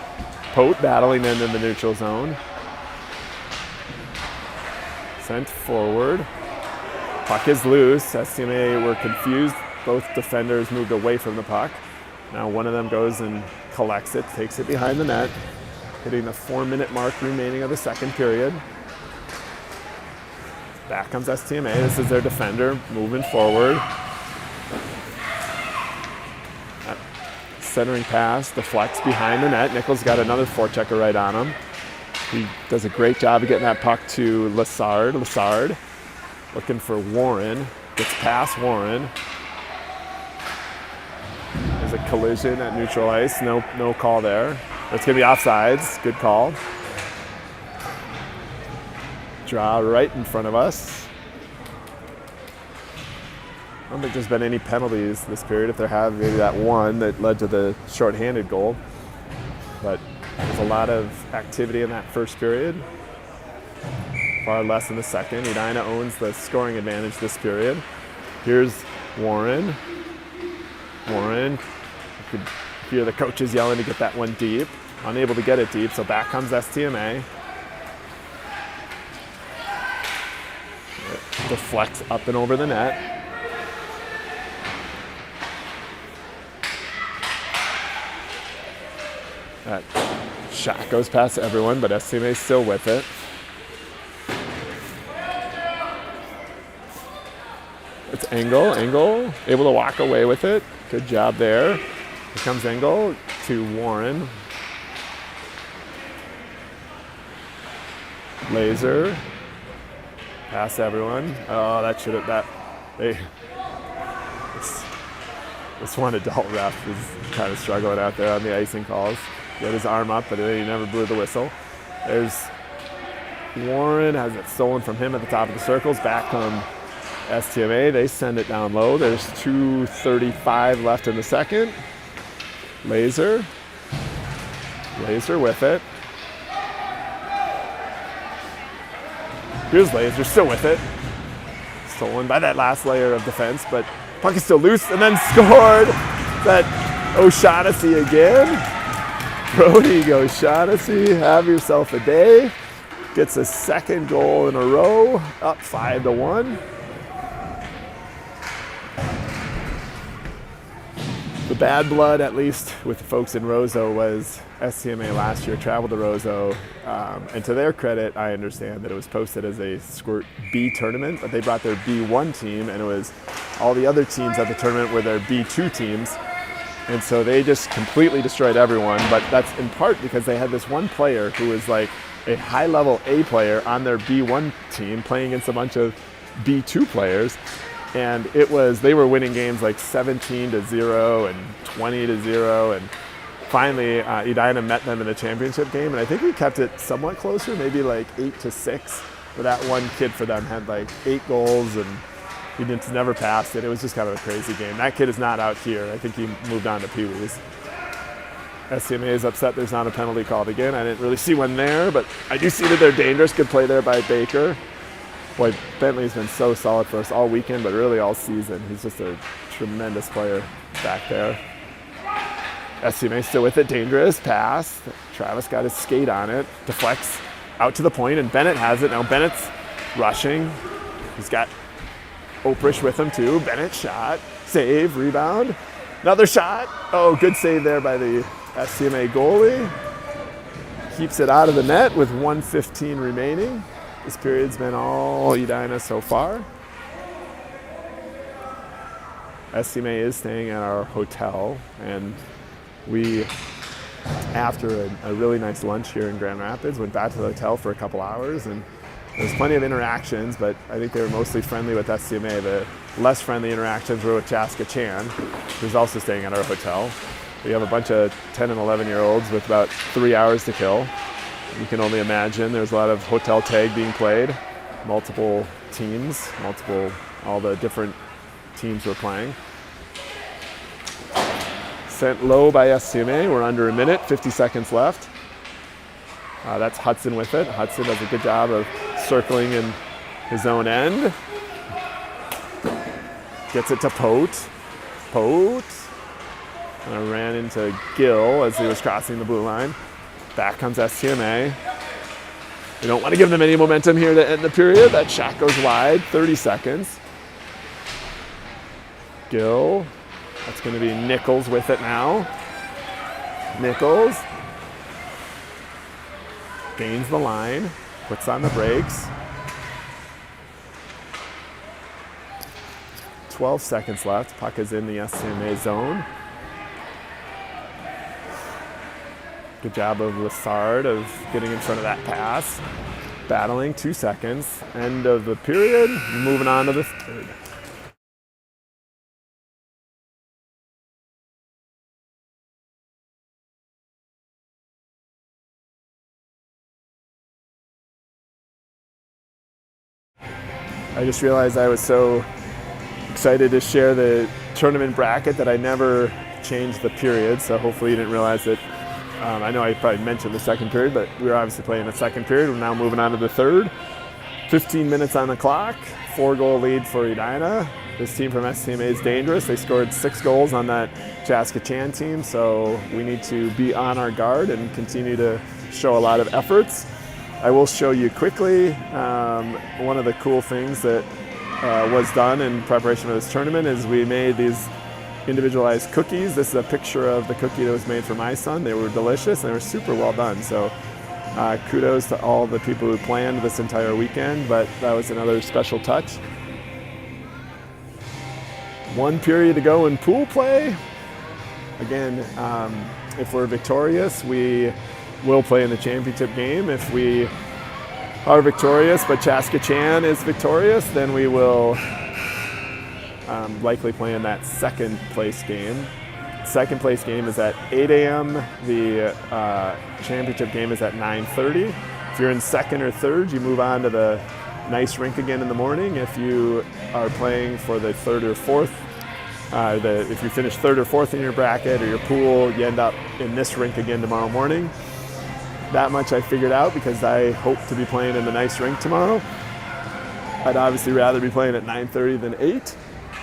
S1: Pote battling in the neutral zone. Sent forward. Puck is loose. STMA were confused. Both defenders moved away from the puck. Now one of them goes and collects it, takes it behind the net, hitting the 4-minute mark remaining of the second period. Back comes STMA. This is their defender moving forward. That centering pass deflects behind the net. Nichols got another forechecker right on him. He does a great job of getting that puck to Lassard. Lassard looking for Warren. Gets past Warren. There's a collision at neutral ice. No call there. It's going to be offsides. Good call. Draw right in front of us. I don't think there's been any penalties this period. If there have, maybe that one that led to the shorthanded goal. But there's a lot of activity in that first period. Far less in the second. Edina owns the scoring advantage this period. Here's Warren. Warren. You could hear the coaches yelling to get that one deep. Unable to get it deep, so back comes STMA. It deflects up and over the net. That shot goes past everyone, but STMA is still with it. It's Engel. Engel able to walk away with it. Good job there. Here comes Engel to Warren. Laser. Past everyone. Oh, that should have, this one adult ref is kind of struggling out there on the icing calls. He had his arm up, but he never blew the whistle. There's Warren has it stolen from him at the top of the circles. Back come STMA. They send it down low. There's 2:35 left in the second. Laser with it. Here's Laser, still with it. Stolen by that last layer of defense, but puck is still loose and then scored. That O'Shaughnessy again. Brody O'Shaughnessy, have yourself a day. Gets a second goal in a row, up 5-1. The bad blood, at least with the folks in Roseau, was STMA last year traveled to Roseau, and to their credit, I understand that it was posted as a Squirt B tournament, but they brought their B1 team, and it was all the other teams at the tournament were their B2 teams, and so they just completely destroyed everyone. But that's in part because they had this one player who was like a high-level A player on their B1 team playing against a bunch of B2 players. And they were winning games like 17-0 and 20-0. And finally, Edina met them in the championship game. And I think we kept it somewhat closer, maybe like 8-6. But that one kid for them had like 8 goals and he never passed it. It was just kind of a crazy game. That kid is not out here. I think he moved on to Pee Wees. STMA is upset there's not a penalty called again. I didn't really see one there, but I do see that they're dangerous. Good play there by Baker. Boy, Bentley's been so solid for us all weekend, but really all season. He's just a tremendous player back there. STMA still with it, dangerous pass. Travis got his skate on it, deflects out to the point, and Bennett has it. Now Bennett's rushing. He's got Oprish with him too. Bennett shot, save, rebound. Another shot. Oh, good save there by the STMA goalie. Keeps it out of the net with 1:15 remaining. This period's been all Edina so far. STMA is staying at our hotel, and we, after a really nice lunch here in Grand Rapids, went back to the hotel for a couple hours, and there was plenty of interactions, but I think they were mostly friendly with STMA. The less friendly interactions were with Chaska Chan, who's also staying at our hotel. We have a bunch of 10 and 11-year-olds with about 3 hours to kill. You can only imagine there's a lot of hotel tag being played, multiple teams, all the different teams were playing. Sent low by STMA, we're under a minute, 50 seconds left. That's Hudson with it. Hudson does a good job of circling in his own end. Gets it to Pote. And I ran into Gill as he was crossing the blue line. Back comes STMA. We don't want to give them any momentum here to end the period. That shot goes wide, 30 seconds. Gill. That's going to be Nichols with it now. Nichols. Gains the line. Puts on the brakes. 12 seconds left. Puck is in the STMA zone. Good job of Lassard of getting in front of that pass. Battling, 2 seconds. End of the period. Moving on to the third. I just realized I was so excited to share the tournament bracket that I never changed the period, so hopefully you didn't realize that. I know I probably mentioned the second period, but we were obviously playing the second period. We're now moving on to the third. 15 minutes on the clock, 4-goal lead for Edina. This team from STMA is dangerous. They scored 6 goals on that Chaska Chan team, so we need to be on our guard and continue to show a lot of efforts. I will show you quickly one of the cool things that was done in preparation for this tournament is we made these individualized cookies. This is a picture of the cookie that was made for my son. They were delicious and they were super well done. So kudos to all the people who planned this entire weekend, but that was another special touch. 1 period to go in pool play. Again, if we're victorious, we will play in the championship game. If we are victorious, but Chaska Chan is victorious, then we will likely play in that second place game. Second place game is at 8 a.m. The championship game is at 9:30. If you're in second or third, you move on to the nice rink again in the morning. If you are playing for the third or fourth, if you finish third or fourth in your bracket or your pool, you end up in this rink again tomorrow morning. That much I figured out because I hope to be playing in the nice rink tomorrow. I'd obviously rather be playing at 9:30 than 8,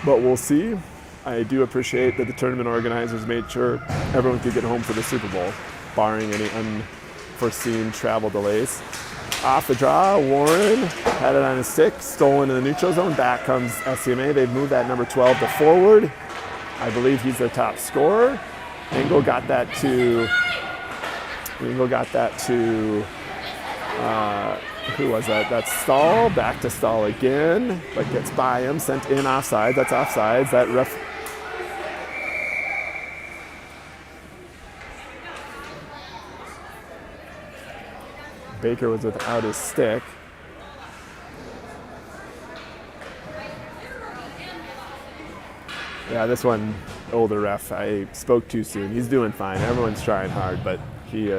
S1: but we'll see. I do appreciate that the tournament organizers made sure everyone could get home for the Super Bowl, barring any unforeseen travel delays. Off the draw, Warren had it on his stick, stolen in the neutral zone. Back comes STMA. They've moved that number 12 to forward. I believe he's their top scorer. Engel got that to who was that? That's Stahl. Back to Stahl again, but gets by him, sent in offside. That's offsides. That ref. Baker was without his stick. Yeah, this one, older ref, I spoke too soon. He's doing fine. Everyone's trying hard, but he's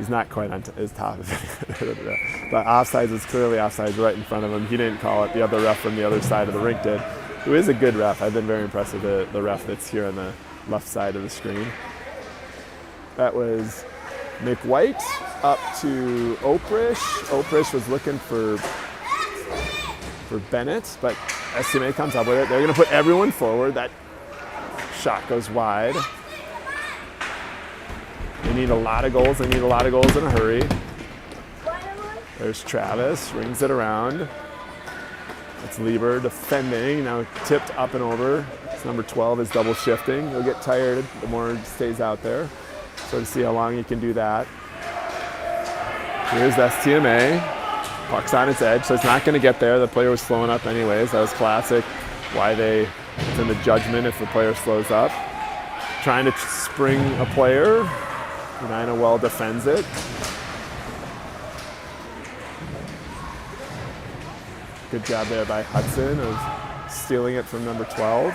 S1: not quite on his top of it. But offsides was clearly offsides right in front of him. He didn't call it. The other ref from the other side of the rink did. Who is a good ref. I've been very impressed with the ref that's here on the left side of the screen. That was Nick White up to Oprish. Oprish was looking for Bennett, but STMA comes up with it. They're going to put everyone forward. That shot goes wide. They need a lot of goals. They need a lot of goals in a hurry. There's Travis, rings it around. That's Lieber defending, now tipped up and over. It's number 12 is double shifting. He'll get tired the more he stays out there. So to see how long he can do that. Here's STMA. Puck's on its edge, so it's not going to get there. The player was slowing up anyways. That was classic. Why it's in the judgment if the player slows up. Trying to spring a player. Medina well defends it. Good job there by Hudson of stealing it from number 12.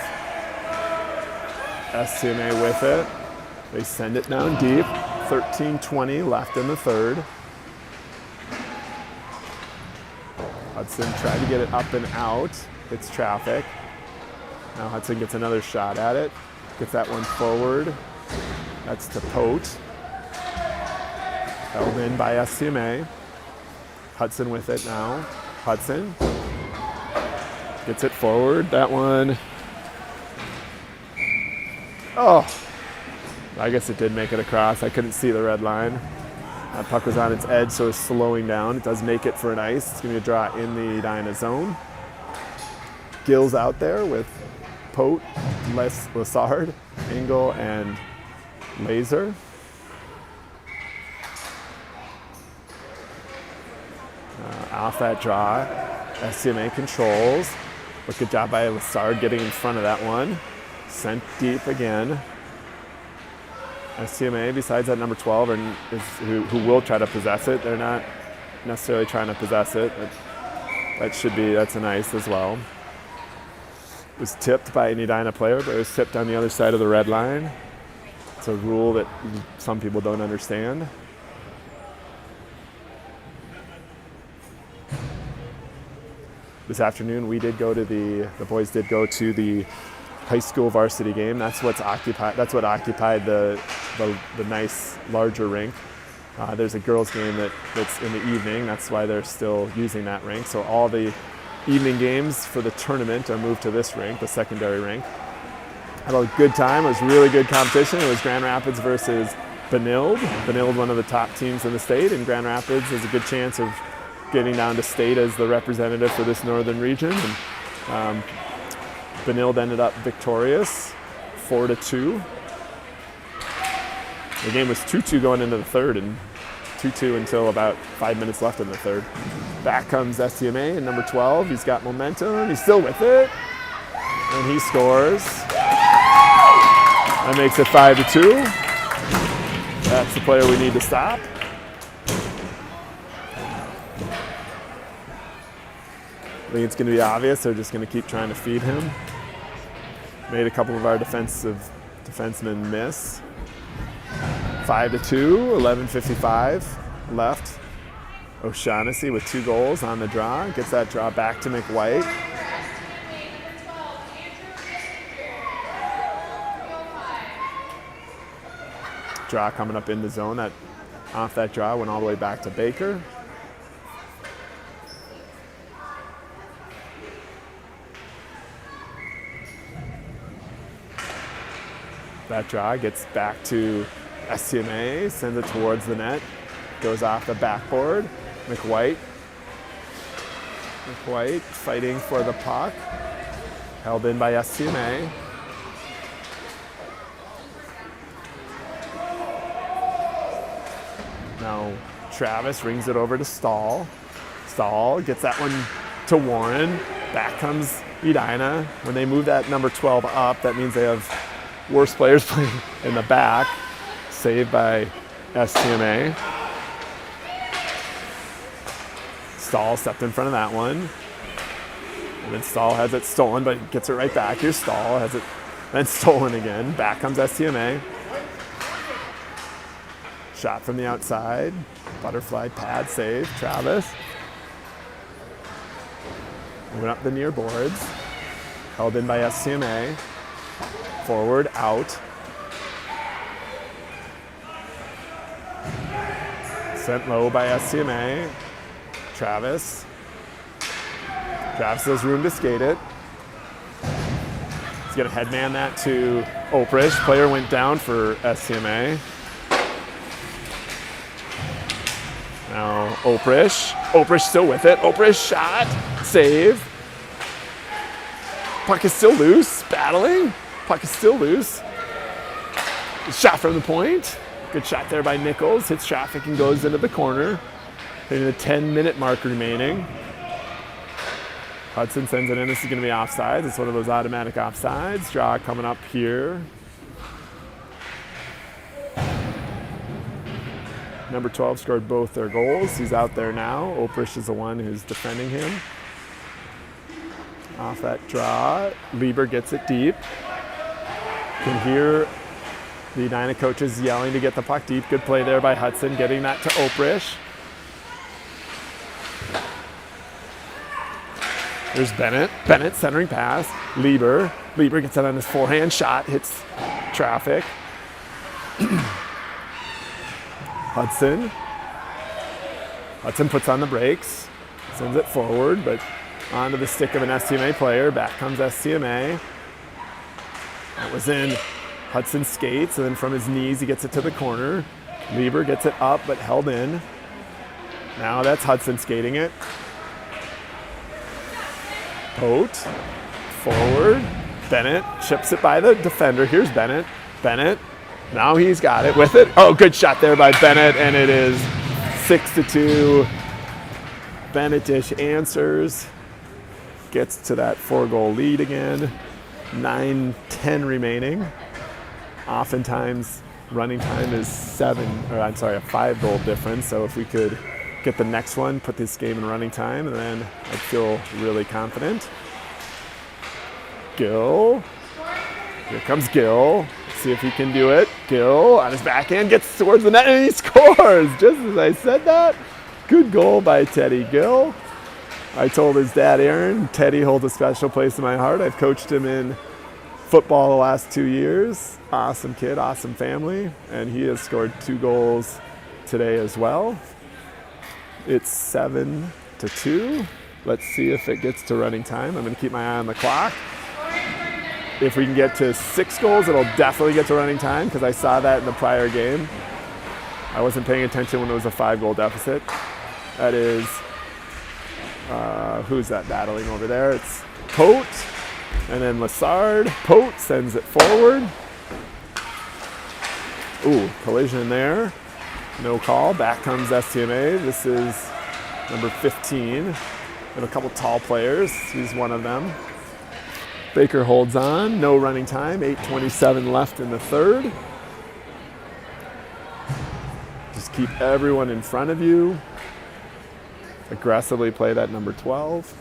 S1: STMA with it. They send it down deep. 13:20 left in the third. Hudson tried to get it up and out. Hits traffic. Now Hudson gets another shot at it. Gets that one forward. That's to Pote. Held in by STMA. Hudson with it now. Hudson gets it forward. That one. Oh, I guess it did make it across. I couldn't see the red line. That puck was on its edge, so it's slowing down. It does make it for an ice. It's going to be a draw in the Edina zone. Gill's out there with Pote, Lassard, Engel, and Laser. Off that draw, STMA controls. But good job by Lassard getting in front of that one. Sent deep again. STMA, besides that number 12, who will try to possess it. They're not necessarily trying to possess it, but that's an ice as well. It was tipped by an Edina player, but it was tipped on the other side of the red line. It's a rule that some people don't understand. This afternoon, the boys did go to the high school varsity game. That's what occupied the nice larger rink. There's a girls game that's in the evening. That's why they're still using that rink. So all the evening games for the tournament are moved to this rink, the secondary rink. Had a good time. It was really good competition. It was Grand Rapids versus Benilde. Benilde, one of the top teams in the state, and Grand Rapids has a good chance of getting down to state as the representative for this northern region. And, Benilde ended up victorious, 4-2. The game was 2-2 going into the third, and 2-2 until about 5 minutes left in the third. Back comes STMA and number 12. He's got momentum. He's still with it, and he scores. That makes it 5-2. That's the player we need to stop. I think it's going to be obvious. They're just going to keep trying to feed him. Made a couple of our defensemen miss. 5-2, 11:55 left. O'Shaughnessy with 2 goals on the draw. Gets that draw back to McWhite. Draw coming up in the zone. That off that draw went all the way back to Baker. That draw gets back to STMA, sends it towards the net, goes off the backboard. McWhite fighting for the puck, held in by STMA. Now Travis rings it over to Stahl. Stahl gets that one to Warren. Back comes Edina. When they move that number 12 up, that means they have worse players playing in the back. Saved by STMA. Stahl stepped in front of that one. And then Stahl has it stolen, but gets it right back. Here's Stahl, has it then stolen again. Back comes STMA. Shot from the outside. Butterfly pad save. Travis. Went up the near boards. Held in by STMA. Forward, out. Sent low by STMA. Travis. Travis has room to skate it. He's going to headman that to Oprich. Player went down for STMA. Now Oprich. Oprich still with it. Oprich shot. Save. Puck is still loose. Battling. Puck is still loose. Shot from the point. Good shot there by Nichols. Hits traffic and goes into the corner. Hitting the 10-minute mark remaining. Hudson sends it in. This is going to be offsides. It's one of those automatic offsides. Draw coming up here. Number 12 scored both their goals. He's out there now. Oprich is the one who's defending him. Off that draw. Lieber gets it deep. Can hear the Edina coaches yelling to get the puck deep. Good play there by Hudson, getting that to Oprich. There's Bennett. Bennett centering pass. Lieber. Lieber gets it on his forehand shot. Hits traffic. Hudson. Hudson puts on the brakes. Sends it forward, but onto the stick of an STMA player. Back comes STMA. That was in Hudson skates, and then from his knees he gets it to the corner. Lieber gets it up, but held in. Now that's Hudson skating it. Pote. Forward. Bennett chips it by the defender. Here's Bennett. Bennett. Now he's got it with it. Oh, good shot there by Bennett, and it is 6-2. Bennett-ish answers. Gets to that 4-goal lead again. 9:10 remaining. Oftentimes, running time is a 5-goal difference. So if we could get the next one, put this game in running time, and then I'd feel really confident. Gill. Here comes Gill. See if he can do it. Gill on his backhand gets towards the net and he scores. Just as I said that. Good goal by Teddy Gill. I told his dad, Aaron, Teddy holds a special place in my heart. I've coached him in football the last 2 years. Awesome kid, awesome family. And he has scored 2 goals today as well. It's 7-2. Let's see if it gets to running time. I'm going to keep my eye on the clock. If we can get to 6 goals, it'll definitely get to running time because I saw that in the prior game. I wasn't paying attention when it was a 5-goal deficit. That is, who's that battling over there? It's Pote and then Lassard. Pote sends it forward. Ooh, collision there. No call. Back comes STMA. This is number 15. And a couple tall players. He's one of them. Baker holds on. No running time. 8:27 left in the third. Just keep everyone in front of you. Aggressively play that number 12.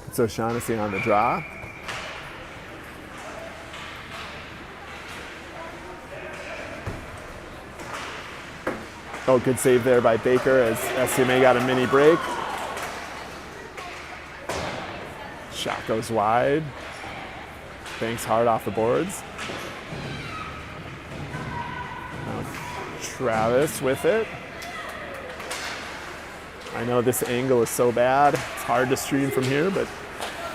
S1: It's O'Shaughnessy on the draw. Oh, good save there by Baker as STMA got a mini break. Shot goes wide. Banks hard off the boards. Now Travis with it. I know this angle is so bad. It's hard to stream from here, but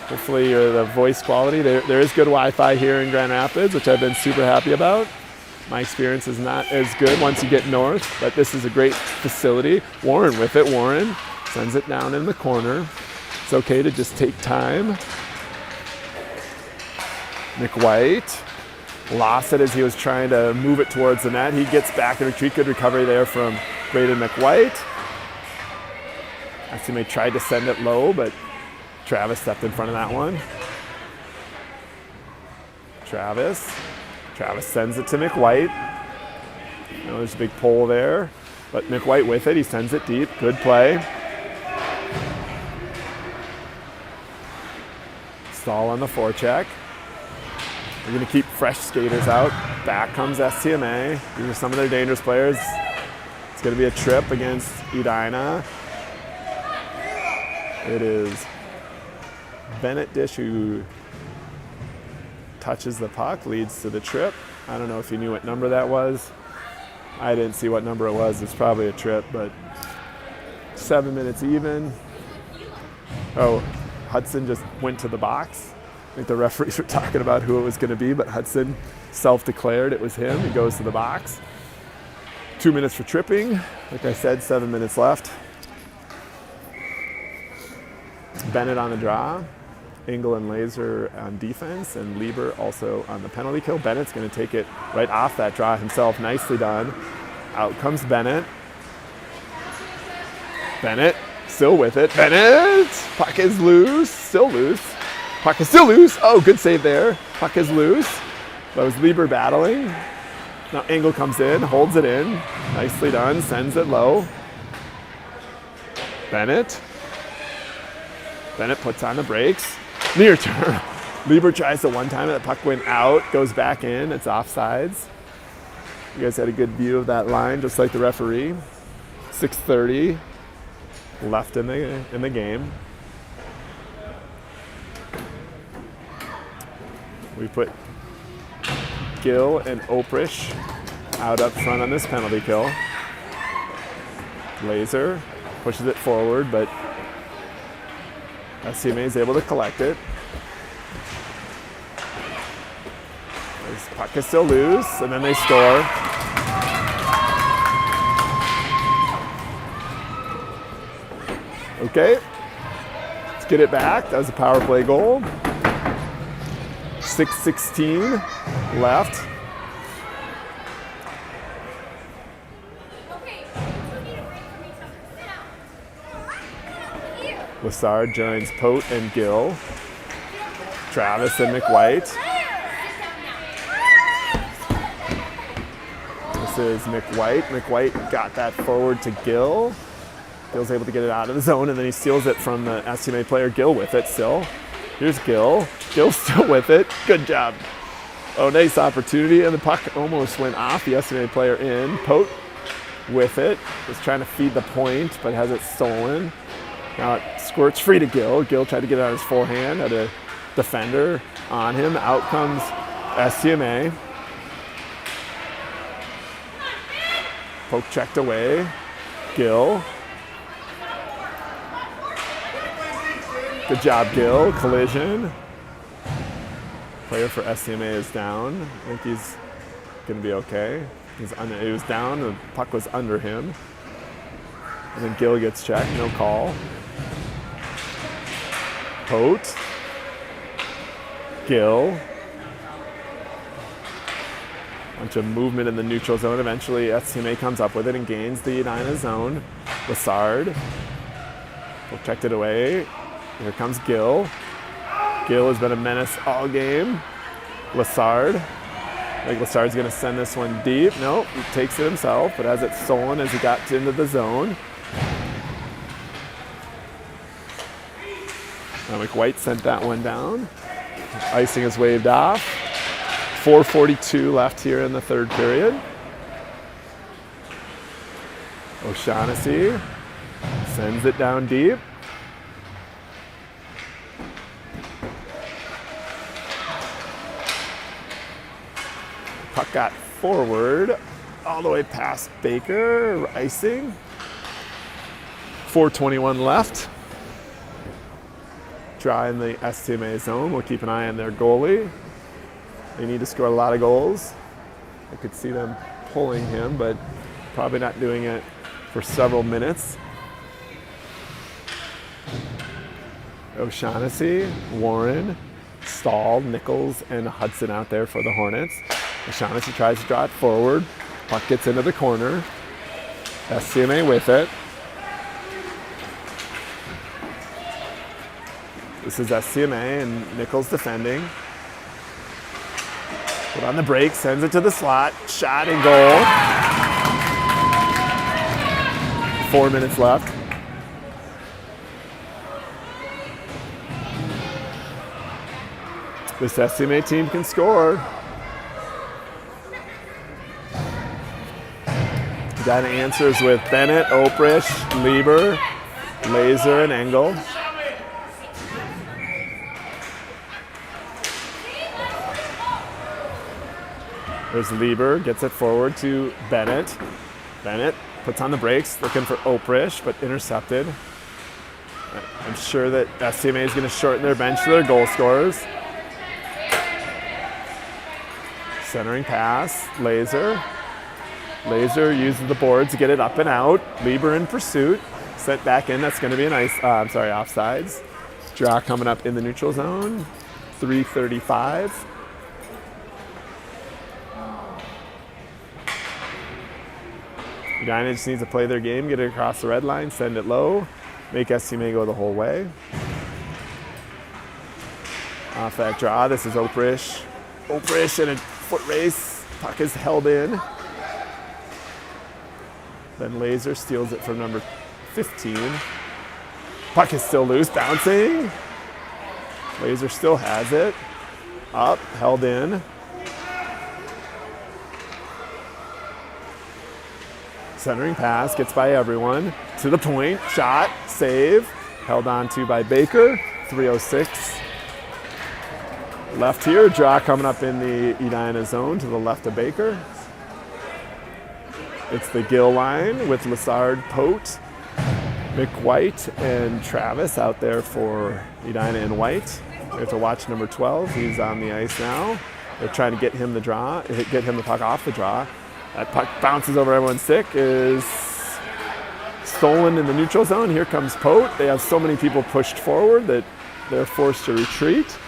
S1: hopefully the voice quality, there is good Wi-Fi here in Grand Rapids, which I've been super happy about. My experience is not as good once you get north, but this is a great facility. Warren with it. Warren sends it down in the corner. It's okay to just take time. McWhite lost it as he was trying to move it towards the net. He gets back in retreat. Good recovery there from Braden McWhite. STMA tried to send it low, but Travis stepped in front of that one. Travis sends it to McWhite. There's a big pull there, but McWhite with it. He sends it deep. Good play. Stall on the forecheck. We're going to keep fresh skaters out. Back comes STMA. These are some of their dangerous players. It's going to be a trip against Edina. It is Bennett Dish who touches the puck, leads to the trip. I don't know if you knew what number that was. I didn't see what number it was. It's probably a trip, but 7 minutes even. Oh, Hudson just went to the box. I think the referees were talking about who it was going to be, but Hudson self-declared it was him. He goes to the box. 2 minutes for tripping. Like I said, 7 minutes left. Bennett on the draw. Engel and Laser on defense, and Lieber also on the penalty kill. Bennett's going to take it right off that draw himself. Nicely done. Out comes Bennett. Bennett still with it. Bennett! Puck is loose. Still loose. Puck is still loose. Oh, good save there. Puck is loose. That was Lieber battling. Now Engel comes in, holds it in. Nicely done. Sends it low. Bennett puts on the brakes. Near turn. Lieber tries the one time and the puck went out, goes back in. It's offsides. You guys had a good view of that line, just like the referee. 6:30 left in the game. We put Gill and Oprish out up front on this penalty kill. Laser pushes it forward, but STMA is able to collect it. This puck is still loose, and then they score. Okay, let's get it back. That was a power play goal. 6:16 left. Lassard joins Pote and Gill. Travis and McWhite. This is McWhite. McWhite got that forward to Gill. Gill's able to get it out of the zone, and then he steals it from the STMA player. Gill with it still. Here's Gill. Gill's still with it. Good job. Oh, nice opportunity, and the puck almost went off the STMA player in. Pote with it. Was trying to feed the point, but has it stolen. Now it squirts free to Gill. Gill tried to get it on his forehand, had a defender on him. Out comes STMA. Poke checked away. Gill. Good job, Gill. Collision. Player for STMA is down. I think he's going to be okay. He was down. The puck was under him. And then Gill gets checked. No call. Pote. Gill. Bunch of movement in the neutral zone. Eventually, STMA comes up with it and gains the Edina zone. Lassard. Checked it away. Here comes Gill. Gill has been a menace all game. Lassard. I think Lassard's going to send this one deep. Nope, he takes it himself, but has it stolen as he got into the zone. Now McWhite sent that one down. Icing is waved off. 4:42 left here in the third period. O'Shaughnessy sends it down deep. Puck got forward all the way past Baker, icing. 4:21 left. Draw in the STMA zone. We'll keep an eye on their goalie. They need to score a lot of goals. I could see them pulling him, but probably not doing it for several minutes. O'Shaughnessy, Warren, Stahl, Nichols, and Hudson out there for the Hornets. O'Shaughnessy tries to draw it forward. Puck gets into the corner. STMA with it. This is STMA and Nichols defending. Put on the break, sends it to the slot. Shot and goal. 4 minutes left. This STMA team can score. Got answers with Bennett, Oprish, Lieber, Laser, and Engel. There's Lieber, gets it forward to Bennett. Bennett puts on the brakes, looking for Oprish, but intercepted. I'm sure that STMA is going to shorten their bench to their goal scorers. Centering pass, Laser. Laser uses the board to get it up and out. Lieber in pursuit. Sent back in. That's going to be a nice, offsides. Draw coming up in the neutral zone. 3:35. Edina just needs to play their game, get it across the red line, send it low, make STMA go the whole way. Off that draw, this is Oprish. Oprish in a foot race. Puck is held in. Then Laser steals it from number 15. Puck is still loose, bouncing. Laser still has it. Up, held in. Centering pass, gets by everyone. To the point, shot, save. Held on to by Baker, 3:06. Left here, draw coming up in the Edina zone to the left of Baker. It's the Gill line with Lassard, Pote, McWhite, and Travis out there for Edina and White. We have to watch number 12. He's on the ice now. They're trying to get him the puck off the draw. That puck bounces over everyone's stick, is stolen in the neutral zone. Here comes Pote. They have so many people pushed forward that they're forced to retreat.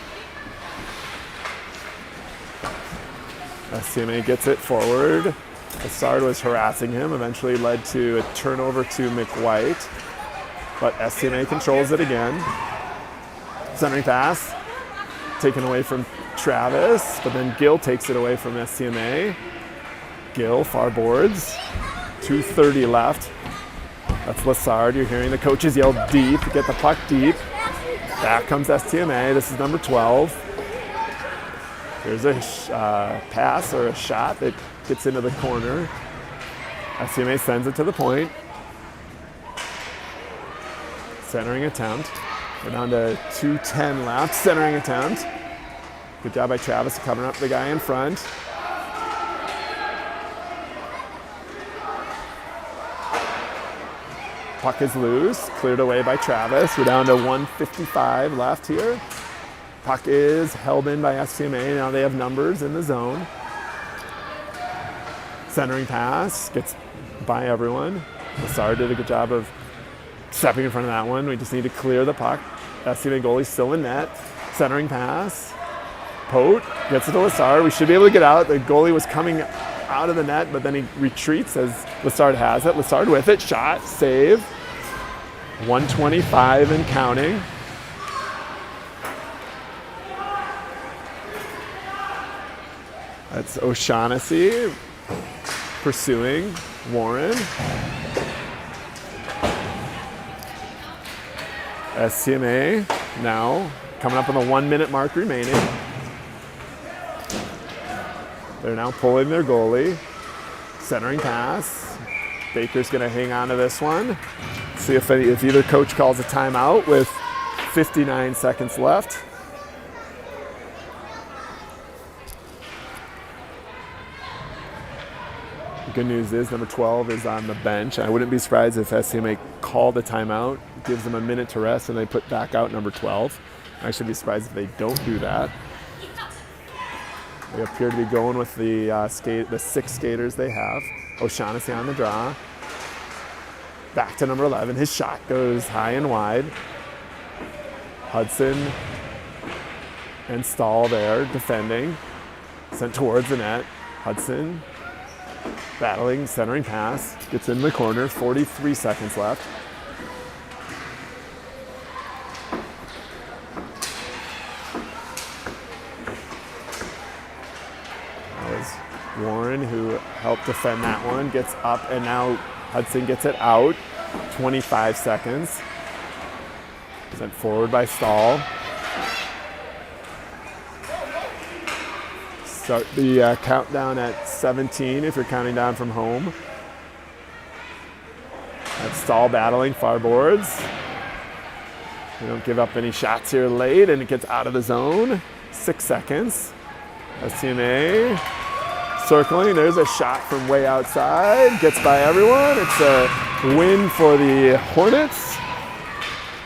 S1: STMA gets it forward. Lassard was harassing him, eventually led to a turnover to McWhite. But STMA controls it again. Centering pass, taken away from Travis, but then Gill takes it away from STMA. Gill, far boards, 2:30 left. That's Lassard. You're hearing the coaches yell deep, get the puck deep. Back comes STMA. This is number 12. There's a pass or a shot that gets into the corner. STMA sends it to the point. Centering attempt. We're down to 2:10 left. Centering attempt. Good job by Travis covering up the guy in front. Puck is loose, cleared away by Travis. We're down to 1:55 left here. Puck is held in by STMA. Now they have numbers in the zone. Centering pass, gets by everyone. Lassard did a good job of stepping in front of that one. We just need to clear the puck. STMA goalie still in net. Centering pass. Pote gets it to Lassard. We should be able to get out. The goalie was coming out of the net, but then he retreats as Lassard has it. Lassard with it, shot, save. 1:25 and counting. That's O'Shaughnessy pursuing Warren. STMA now coming up on the 1 minute mark remaining. They're now pulling their goalie. Centering pass. Baker's going to hang on to this one. See if either coach calls a timeout with 59 seconds left. The good news is number 12 is on the bench. I wouldn't be surprised if STMA called a timeout, gives them a minute to rest, and they put back out number 12. I should be surprised if they don't do that. They appear to be going with the 6 skaters they have. O'Shaughnessy on the draw. Back to number 11. His shot goes high and wide. Hudson and Stahl there defending. Sent towards the net. Hudson battling, centering pass. Gets in the corner. 43 seconds left. That was Warren who helped defend that one. Gets up and now Hudson gets it out. 25 seconds. Sent forward by Stahl. Start the countdown at 17 if you're counting down from home. That's Stahl battling far boards. They don't give up any shots here late, and it gets out of the zone. 6 seconds. STMA circling. There's a shot from way outside. Gets by everyone. It's a win for the Hornets.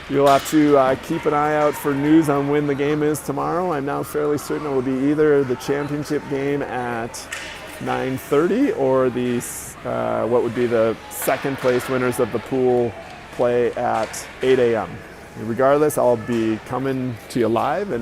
S1: You'll have to keep an eye out for news on when the game is tomorrow. I'm now fairly certain it will be either the championship game at 9:30 or the what would be the second place winners of the pool play at 8 a.m. Regardless, I'll be coming to you live. And